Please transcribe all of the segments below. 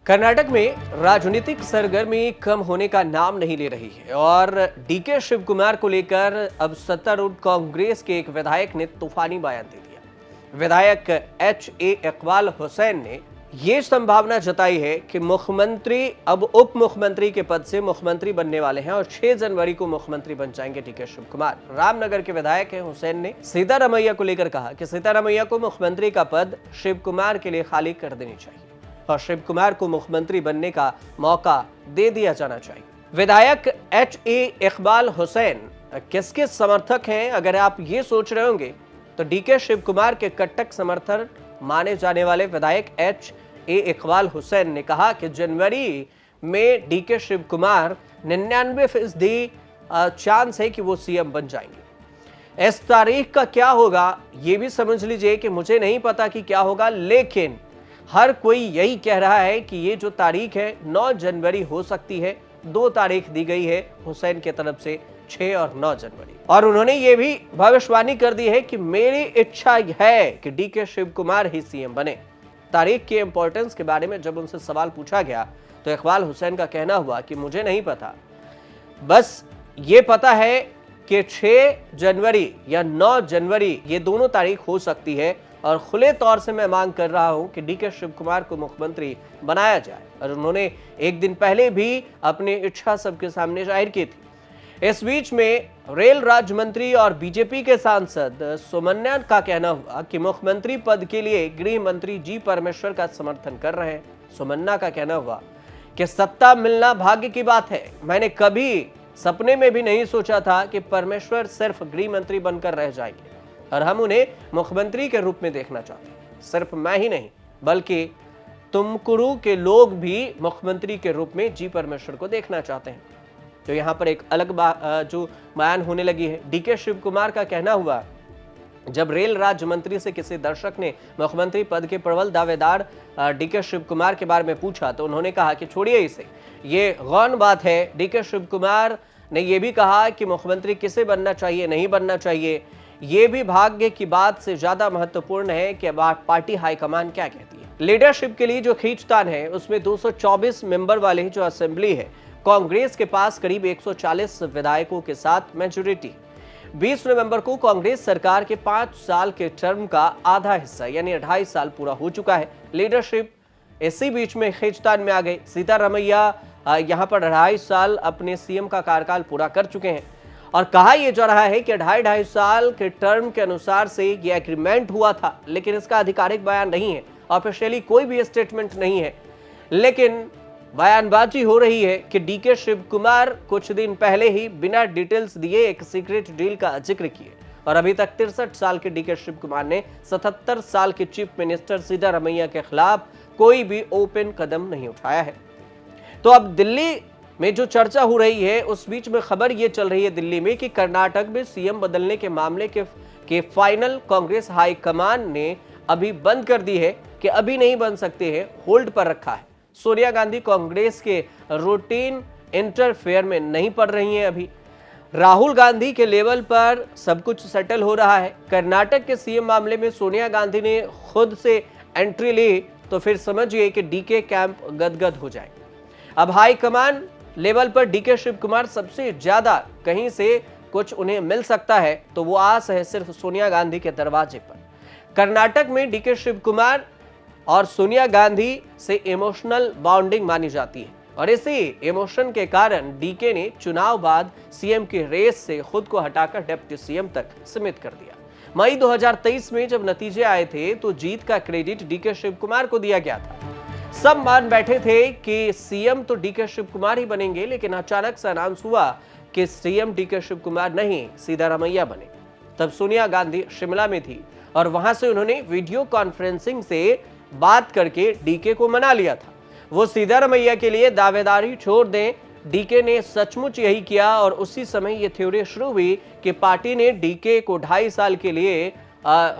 कर्नाटक में राजनीतिक सरगर्मी कम होने का नाम नहीं ले रही है और डीके शिव कुमार को लेकर अब सत्तारूढ़ कांग्रेस के एक विधायक ने तूफानी बयान दे दिया। विधायक H.A. इकबाल हुसैन ने यह संभावना जताई है कि मुख्यमंत्री अब उप मुख्यमंत्री के पद से मुख्यमंत्री बनने वाले हैं और 6 जनवरी को मुख्यमंत्री बन जाएंगे डीके शिव कुमार। रामनगर के विधायक हैं हुसैन ने सिद्धारमैया को लेकर कहा कि सिद्धारमैया को मुख्यमंत्री का पद शिव कुमार के लिए खाली कर देनी चाहिए और शिव कुमार को मुख्यमंत्री बनने का मौका दे दिया जाना चाहिए। विधायक H.A. इकबाल हुसैन किसके समर्थक हैं? अगर आप ये सोच रहे होंगे तो डीके शिव कुमार के कट्टर समर्थक माने जाने वाले विधायक H.A. इकबाल हुसैन ने कहा कि जनवरी में डीके शिव कुमार 99% चांस है कि वो सीएम बन जाएंगे। इस तारीख का क्या होगा ये भी समझ लीजिए कि मुझे नहीं पता कि क्या होगा, लेकिन हर कोई यही कह रहा है कि ये जो तारीख है 9 जनवरी हो सकती है। 2 तारीख दी गई है हुसैन की तरफ से, 6 और 9 जनवरी, और उन्होंने ये भी भविष्यवाणी कर दी है कि मेरी इच्छा है कि डीके शिव कुमार ही सीएम बने। तारीख के इंपॉर्टेंस के बारे में जब उनसे सवाल पूछा गया तो इकबाल हुसैन का कहना हुआ कि मुझे नहीं पता, बस ये पता है कि 6 जनवरी या 9 जनवरी ये दोनों तारीख हो सकती है और खुले तौर से मैं मांग कर रहा हूं कि डीके शिव कुमार को मुख्यमंत्री बनाया जाए। और उन्होंने एक दिन पहले भी अपनी इच्छा सबके सामने जाहिर की थी। इस बीच में रेल राज्य मंत्री और बीजेपी के सांसद सोमन्या का कहना हुआ कि मुख्यमंत्री पद के लिए गृह मंत्री जी परमेश्वर का समर्थन कर रहे हैं। सोमन्या का कहना हुआ कि सत्ता मिलना भाग्य की बात है। मैंने कभी सपने में भी नहीं सोचा था कि परमेश्वर सिर्फ गृह मंत्री बनकर रह जाएंगे और हम उन्हें मुख्यमंत्री के रूप में देखना चाहते हैं। सिर्फ मैं ही नहीं बल्कि तुमकुरू के लोग भी मुख्यमंत्री के रूप में जी परमेश्वर को देखना चाहते हैं। तो यहाँ पर एक अलग जो बयान होने लगी है। डीके शिव कुमार का कहना हुआ, जब रेल राज्य मंत्री से किसी दर्शक ने मुख्यमंत्री पद के प्रबल दावेदार डीके शिव कुमार के बारे में पूछा तो उन्होंने कहा कि छोड़िए इसे, ये गौन बात है। डीके शिव कुमार ने यह भी कहा कि मुख्यमंत्री किसे बनना चाहिए, नहीं बनना चाहिए, ये भी भाग्य की बात से ज्यादा महत्वपूर्ण है कि पार्टी हाईकमान क्या कहती है। लीडरशिप के लिए जो खींचतान है उसमें 224 मेंबर वाले जो असेंबली है, कांग्रेस के पास करीब 140 विधायकों के साथ मेजोरिटी। 20 नवंबर को कांग्रेस सरकार के 5 साल के टर्म का आधा हिस्सा यानी 2.5 साल पूरा हो चुका है। लीडरशिप इसी बीच में खींचतान में आ गई। सिद्धारमैया यहाँ पर 2.5 साल अपने सीएम का कार्यकाल पूरा कर चुके हैं और कहा यह जा रहा है कि 2.5 साल के टर्म के अनुसार से यह एग्रीमेंट हुआ था, लेकिन इसका आधिकारिक बयान नहीं है, ऑफिशियली कोई भी स्टेटमेंट नहीं है, लेकिन बयानबाजी हो रही है कि डीके शिव कुमार कुछ दिन पहले ही बिना डिटेल्स दिए एक सीक्रेट डील का जिक्र किए और अभी तक 63 साल के डीके शिव कुमार ने 77 साल के चीफ मिनिस्टर सिद्धारमैया के खिलाफ कोई भी ओपन कदम नहीं उठाया है। तो अब दिल्ली में जो चर्चा हो रही है उस बीच में खबर ये चल रही है दिल्ली में कि कर्नाटक में सीएम बदलने के मामले के फाइनल कांग्रेस हाईकमान ने अभी बंद कर दी है कि अभी नहीं बन सकते हैं, होल्ड पर रखा है। सोनिया गांधी कांग्रेस के रूटीन इंटरफेयर में नहीं पड़ रही हैं। अभी राहुल गांधी के लेवल पर सब कुछ सेटल हो रहा है। कर्नाटक के सीएम मामले में सोनिया गांधी ने खुद से एंट्री ली तो फिर समझिए कि डीके कैंप गदगद हो जाए। अब हाईकमान लेवल पर डीके शिव कुमार सबसे ज्यादा कहीं से कुछ उन्हें मिल सकता है तो वो आस है सिर्फ सोनिया गांधी के दरवाजे पर। कर्नाटक में डीके शिव कुमार और सोनिया गांधी से इमोशनल बॉन्डिंग मानी जाती है और इसी इमोशन के कारण डीके ने चुनाव बाद सीएम की रेस से खुद को हटाकर डिप्टी सीएम तक सीमित कर दिया। मई 2023 में जब नतीजे आए थे तो जीत का क्रेडिट डीके शिव कुमार को दिया गया था। सब मान बैठे थे कि सीएम तो डीके शिव कुमार ही बनेंगे, लेकिन अचानक से अनाउंस हुआ कि सीएम डीके शिव कुमार नहीं सिद्धारमैया बने। तब सोनिया गांधी शिमला में थी और वहां से उन्होंने वीडियो कॉन्फ्रेंसिंग से बात करके डीके को मना लिया था वो सिद्धारमैया के लिए दावेदारी छोड़ दें। डीके ने सचमुच यही किया और उसी समय ये थ्योरी शुरू हुई कि पार्टी ने डीके को 2.5 साल के लिए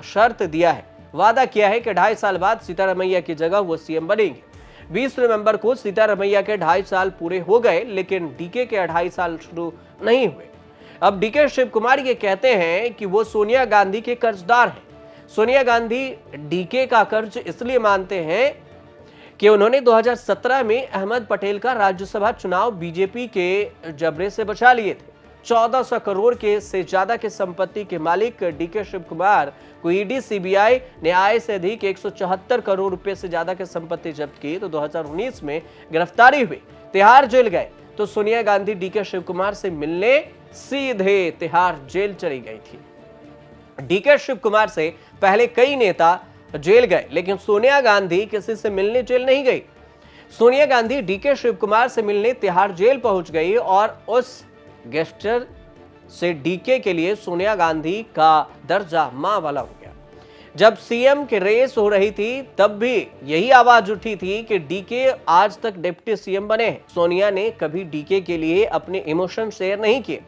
शर्त दिया है, वादा किया है कि 2.5 साल बाद सिद्धारमैया की जगह वो सीएम बनेंगे। 20 नवंबर को सिद्धारमैया के 2.5 साल पूरे हो गए, लेकिन डीके के 2.5 साल शुरू नहीं हुए। अब डीके शिव कुमार ये कहते हैं कि वो सोनिया गांधी के कर्जदार हैं। सोनिया गांधी डीके का कर्ज इसलिए मानते हैं कि उन्होंने 2017 में अहमद पटेल का राज्यसभा चुनाव बीजेपी के जबरे से बचा लिए थे। 1400 करोड़ के से ज्यादा के संपत्ति के मालिक डीके शिव कुमार को ईडी सीबीआई ने आय से अधिक 174 करोड़ रुपए से ज्यादा की संपत्ति जब्त की तो 2019 में गिरफ्तारी हुई, तिहाड़ जेल गए तो सोनिया गांधी डीके शिव कुमार से मिलने सीधे तिहाड़ जेल चली गई थी। डीके शिव कुमार से पहले कई नेता जेल गए, लेकिन सोनिया गांधी किसी से मिलने जेल नहीं गई। सोनिया गांधी डीके शिव कुमार से मिलने तिहाड़ जेल पहुंच गई और उस गेस्टर से डीके के लिए सोनिया गांधी का दर्जा मां वाला हो गया। जब सीएम की रेस हो रही थी तब भी यही आवाज उठी थी कि डीके आज तक डिप्टी सीएम बने हैं। सोनिया ने कभी डीके के लिए अपने इमोशन शेयर नहीं किए,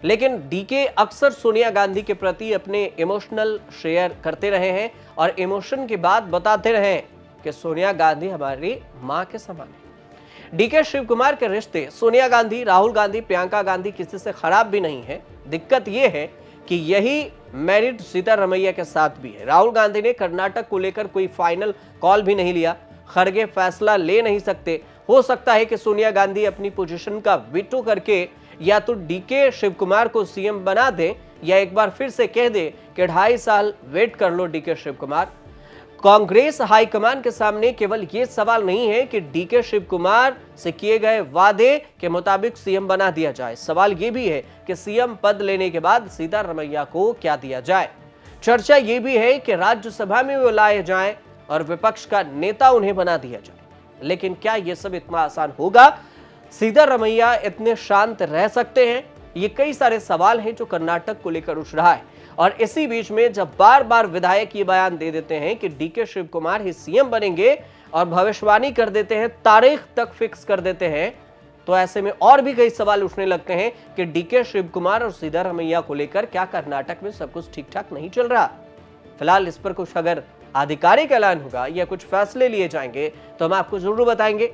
लेकिन डीके अक्सर सोनिया गांधी के प्रति अपने इमोशनल शेयर करते रहे हैं और इमोशन की बात बताते रहे हैं कि सोनिया गांधी हमारी मां के समान है। डीके शिव कुमार के रिश्ते सोनिया गांधी, राहुल गांधी, प्रियंका गांधी किसी से खराब भी नहीं है। दिक्कत यह है कि यही मैरिड सिद्धारमैया के साथ भी है। राहुल गांधी ने कर्नाटक को लेकर कोई फाइनल कॉल भी नहीं लिया। खड़गे फैसला ले नहीं सकते। हो सकता है कि सोनिया गांधी अपनी पोजीशन का वीटो करके या तो डीके शिव कुमार को सीएम बना दे या एक बार फिर से कह दे कि 2.5 साल वेट कर लो डीके शिव कुमार। कांग्रेस हाईकमान के सामने केवल यह सवाल नहीं है कि डीके शिव कुमार से किए गए वादे के मुताबिक सीएम बना दिया जाए, सवाल यह भी है कि सीएम पद लेने के बाद सिद्धारमैया को क्या दिया जाए। चर्चा यह भी है कि राज्यसभा में वो लाए जाएं और विपक्ष का नेता उन्हें बना दिया जाए। लेकिन क्या यह सब इतना आसान होगा? सिद्धारमैया इतने शांत रह सकते हैं? ये कई सारे सवाल हैं जो कर्नाटक को लेकर उठ रहा है। और इसी बीच में जब बार बार विधायक ये बयान दे देते हैं कि डीके शिव कुमार ही सीएम बनेंगे और भविष्यवाणी कर देते हैं, तारीख तक फिक्स कर देते हैं, तो ऐसे में और भी कई सवाल उठने लगते हैं कि डीके शिव कुमार और सिद्धारमैया को लेकर क्या कर्नाटक में सब कुछ ठीक ठाक नहीं चल रहा। फिलहाल इस पर कुछ अगर आधिकारिक ऐलान होगा या कुछ फैसले लिए जाएंगे तो हम आपको जरूर बताएंगे।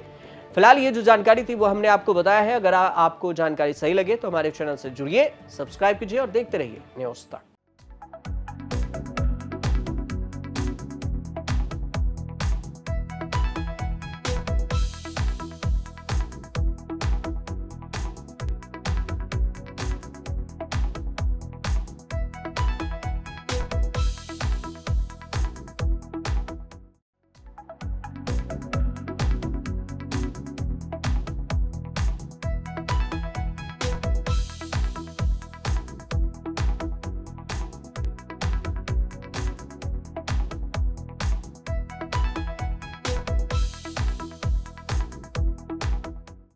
फिलहाल ये जो जानकारी थी वो हमने आपको बताया है। अगर आपको जानकारी सही लगे तो हमारे चैनल से जुड़िए, सब्सक्राइब कीजिए और देखते रहिए न्यूज़ तक।